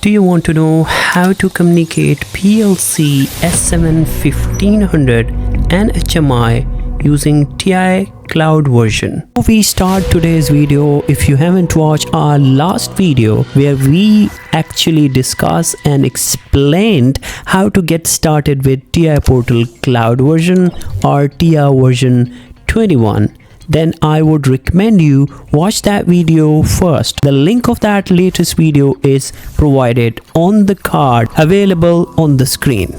Do you want to know how to communicate PLC S7 1500 and HMI using TI Cloud version? Before we start today's video, if you haven't watched our last video where we actually discussed and explained how to get started with TI Portal Cloud version or TI version 21, then I would recommend you watch that video first. The link of that latest video is provided on the card available on the screen.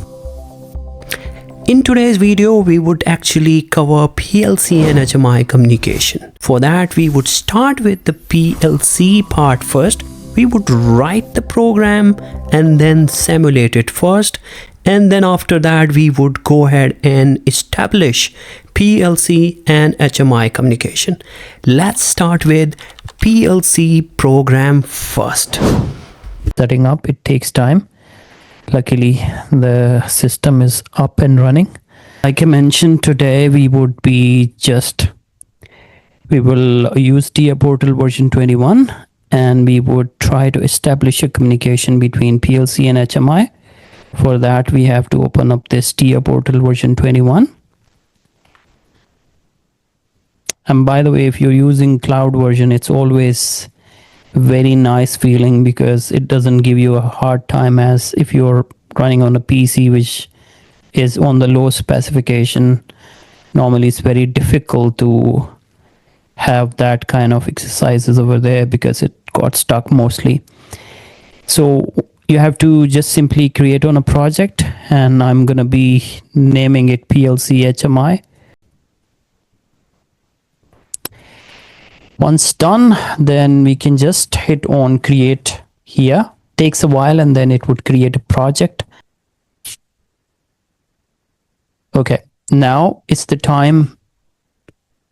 In today's video, we would actually cover PLC and HMI communication. For that, we would start with the PLC part first. We would write the program and then simulate it first. And then after that, we would go ahead and establish PLC and HMI communication. Let's start with PLC program first. Setting up, it takes time. Luckily, the system is up and running. Like I mentioned, today we will use TI Portal version 21, and we would try to establish a communication between PLC and HMI. For that, we have to open up this TI Portal version 21. And by the way, if you're using cloud version, it's always very nice feeling because it doesn't give you a hard time as if you're running on a PC which is on the low specification. Normally, it's very difficult to have that kind of exercises over there because it got stuck mostly. So you have to just simply create on a project, and I'm going to be naming it PLC HMI. Once done, then we can just hit on create here. Takes a while, and then it would create a project. Okay, now it's the time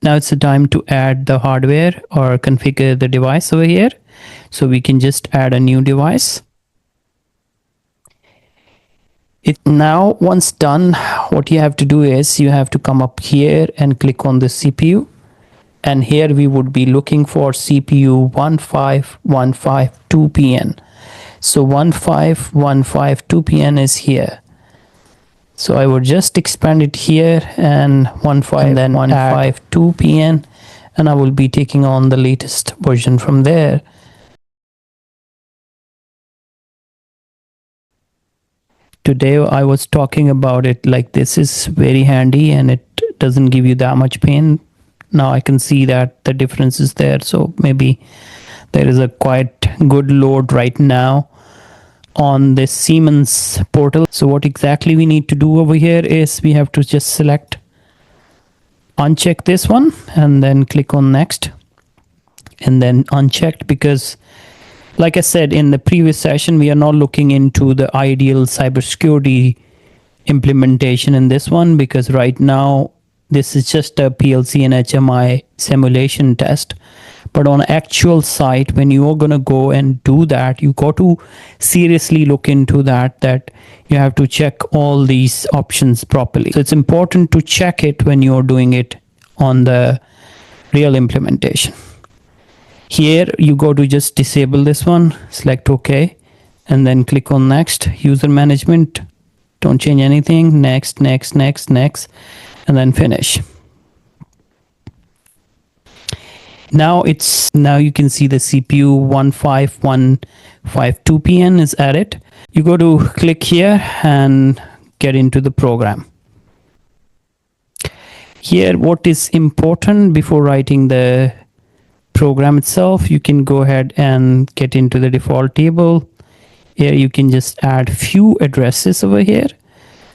to add the hardware or configure the device over here. So we can just add a new device. Now, once done, what you have to do is you have to come up here and click on the CPU. And here we would be looking for CPU 15152PN. So 15152PN is here. So I would just expand it here and 152PN, and I will be taking on the latest version from there. Today I was talking about it like this is very handy and it doesn't give you that much pain. Now I can see that the difference is there. So maybe there is a quite good load right now on this Siemens portal. So what exactly we need to do over here is we have to just select, uncheck this one and then click on next and then unchecked, because like I said in the previous session, we are not looking into the ideal cybersecurity implementation in this one, because right now this is just a PLC and HMI simulation test. But on actual site, when you are going to go and do that, you got to seriously look into that you have to check all these options properly. So it's important to check it when you're doing it on the real implementation. Here you go to just disable this one, select OK, and then click on next. User management, don't change anything. Next, next, next, next, and then finish. Now you can see the CPU 15152PN is added. You go to click here and get into the program. Here, what is important before writing the program itself, you can go ahead and get into the default table. Here you can just add few addresses over here.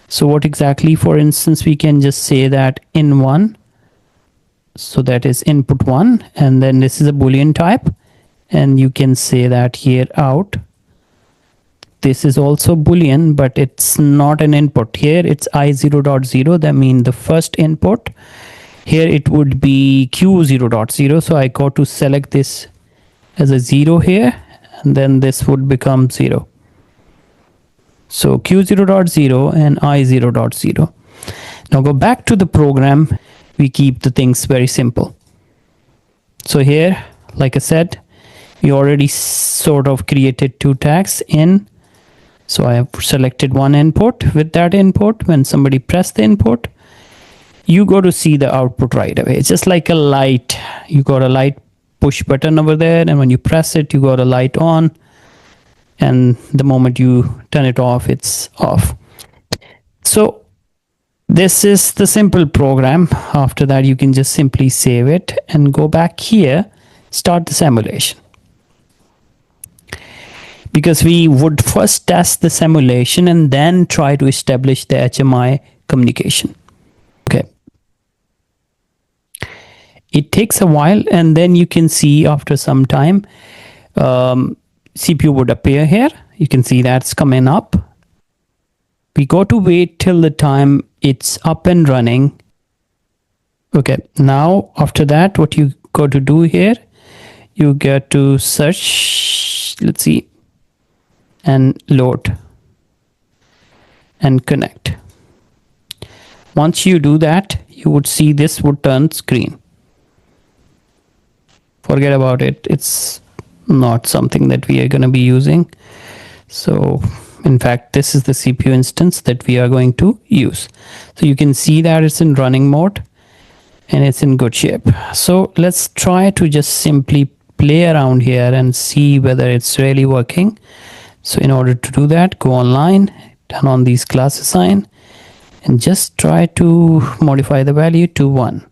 So what exactly, for instance, we can just say that in one, so that is input 1, and then this is a Boolean type, and you can say that here out. This is also Boolean, but it's not an input. Here it's I0.0, that means the first input. Here it would be Q0.0, so I got to select this as a 0 here, and then this would become 0. So Q0.0 and I0.0. Now go back to the program. We keep the things very simple. So here, like I said, We already sort of created 2 tags in. So I have selected one input. With that input, when somebody press the input, you go to see the output right away. It's just like a light. You got a light push button over there, and when you press it, you got a light on, and the moment you turn it off, it's off. So this is the simple program. After that, you can just simply save it and go back here, start the simulation. Because we would first test the simulation and then try to establish the HMI communication. Okay. It takes a while, and then you can see after some time, CPU would appear here. You can see that's coming up. We go to wait till the time it's up and running. Okay, now after that, what you go to do here, you get to search, let's see, and load and connect. Once you do that, you would see this would turn screen. Forget about it. It's not something that we are going to be using. So in fact, this is the CPU instance that we are going to use. So you can see that it's in running mode and it's in good shape. So let's try to just simply play around here and see whether it's really working. So in order to do that, go online, turn on these class assign, and just try to modify the value to 1.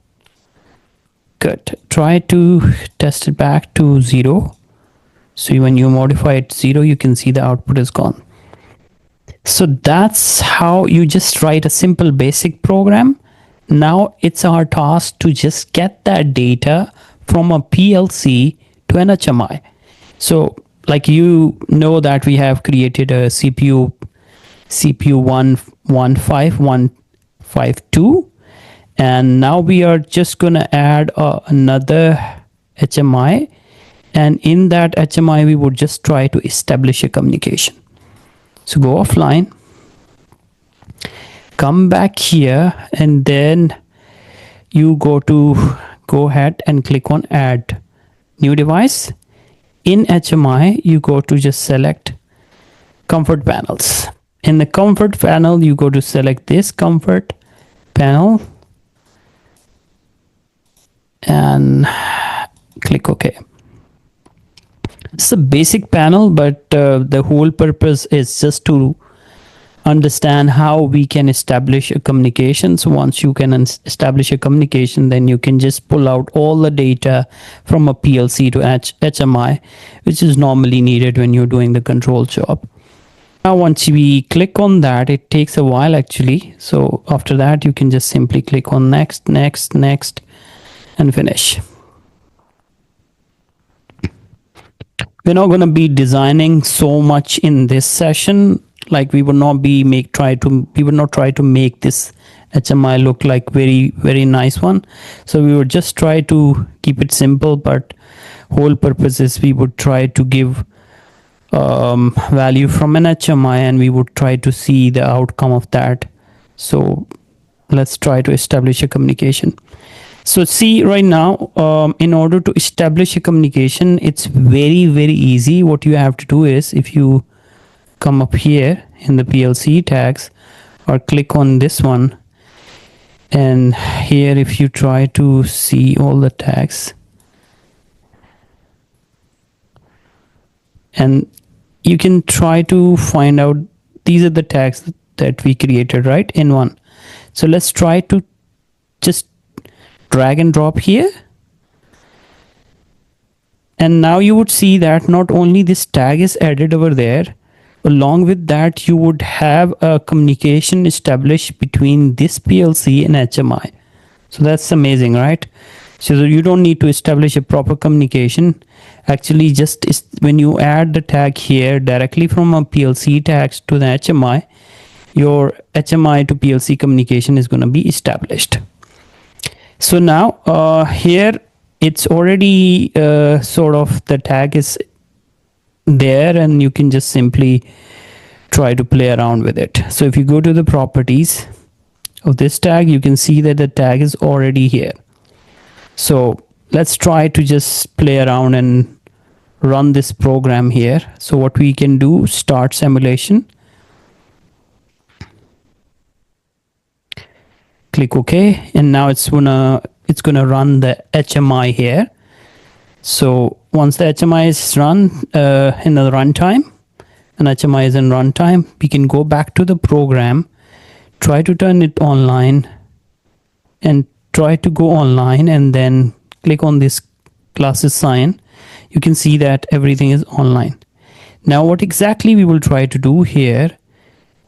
Good. Try to test it back to 0. So when you modify it to 0, you can see the output is gone. So that's how you just write a simple basic program. Now it's our task to just get that data from a PLC to an HMI. So like you know that we have created a CPU 115152, and now we are just going to add another HMI, and in that HMI we would just try to establish a communication. So go offline, come back here, and then you go ahead and click on add new device. In HMI, you go to just select comfort panels. In the comfort panel, you go to select this comfort panel and click OK. It's a basic panel, but the whole purpose is just to understand how we can establish a communication. So once you can establish a communication, then you can just pull out all the data from a PLC to HMI, which is normally needed when you're doing the control job. Now once we click on that, it takes a while actually. So after that, you can just simply click on next, next, next, and finish. We're not going to be designing so much in this session. Like we would not try to make this HMI look like very nice one. So we would just try to keep it simple, but whole purpose is we would try to give value from an HMI, and we would try to see the outcome of that. So let's try to establish a communication. So see right now, in order to establish a communication, it's very easy. What you have to do is, if you come up here in the PLC tags or click on this one, and here if you try to see all the tags, and you can try to find out these are the tags that we created right in one. So let's try to just drag and drop here, and now you would see that not only this tag is added over there, along with that you would have a communication established between this PLC and HMI. So that's amazing, right? So you don't need to establish a proper communication. Actually, just when you add the tag here directly from a PLC tags to the HMI, your HMI to PLC communication is going to be established. So now here it's already sort of the tag is there, and you can just simply try to play around with it. So if you go to the properties of this tag, you can see that the tag is already here. So let's try to just play around and run this program here. So what we can do, start simulation, click OK, and now it's gonna run the HMI here. So once the HMI is run in the runtime, and HMI is in runtime, we can go back to the program, try to turn it online, and try to go online, and then click on this classes sign. You can see that everything is online. Now what exactly we will try to do here,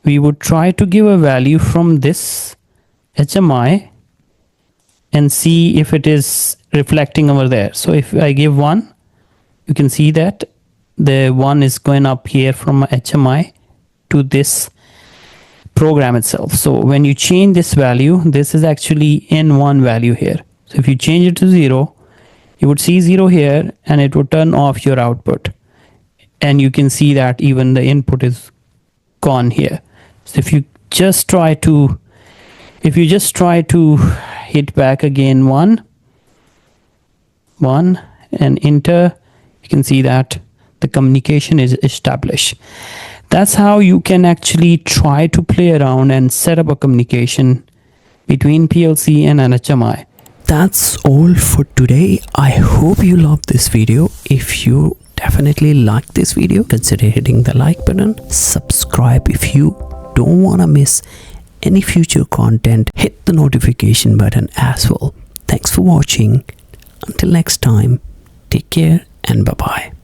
we would try to give a value from this HMI and see if it is reflecting over there. So if I give 1, you can see that the 1 is going up here from HMI to this program itself. So when you change this value, this is actually N1 value here. So if you change it to 0, you would see 0 here, and it would turn off your output. And you can see that even the input is gone here. So if you just try to hit back again 1 and enter, you can see that the communication is established. That's how you can actually try to play around and set up a communication between PLC and an HMI. That's all for today. I hope you loved this video. If you definitely liked this video, consider hitting the like button. Subscribe if you don't want to miss any future content. Hit the notification button as well. Thanks for watching. Until next time, take care and bye-bye.